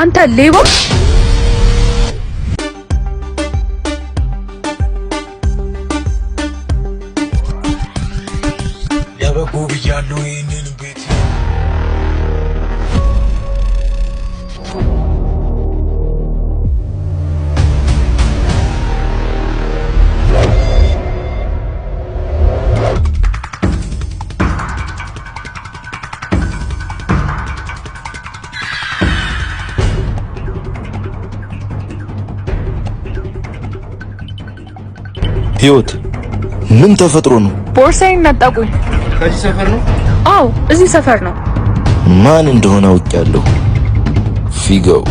አንተ ሌባ ያበቁ ብያለሁ ይሄንን ቤት ህይወት ምን ተፈጥሮ ነው? ቦርሳዬን ነጠቁኝ። ከዚህ ሰፈር ነው? አዎ እዚህ ሰፈር ነው። ማን እንደሆነ አውቄያለሁ። ፊጋው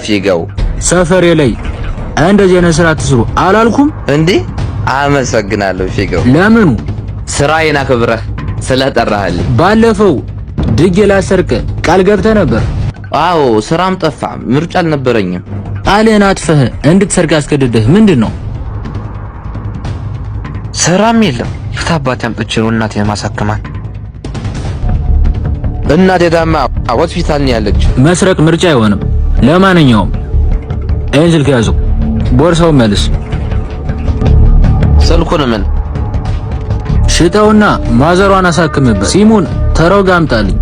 ፊጋው ሰፈሬ ላይ እንደዚህ አይነት ስራ ትስሩ አላልኩም እንዴ? አመሰግናለሁ ፊጋው። ለምኑ? ስራዬን አክብረህ ስለጠራህልኝ። ባለፈው ድጌ ላሰርቅ ቃል ገብተህ ነበር። አዎ ስራም ጠፋ፣ ምርጫ አልነበረኝም። ቃልህን አጥፈህ እንድትሰርቅ አስገድደህ ምንድነው? ስራም የለም። የታባት ያምጥቼ ነው እናቴን ማሳከማት። እናቴ ታማ ሆስፒታል ነው ያለች። መስረቅ ምርጫ አይሆንም። ለማንኛውም ይሄን ስልክ ያዙ፣ ቦርሳውን መልስ። ስልኩን ምን ሽጠውና ማዘሯን አሳክምበት። ሲሙን ተረው ጋር አምጣልኝ።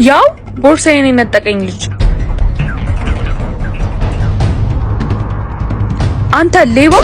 ያው ቦርሳዬን የነጠቀኝ ልጅ አንተ ሌባ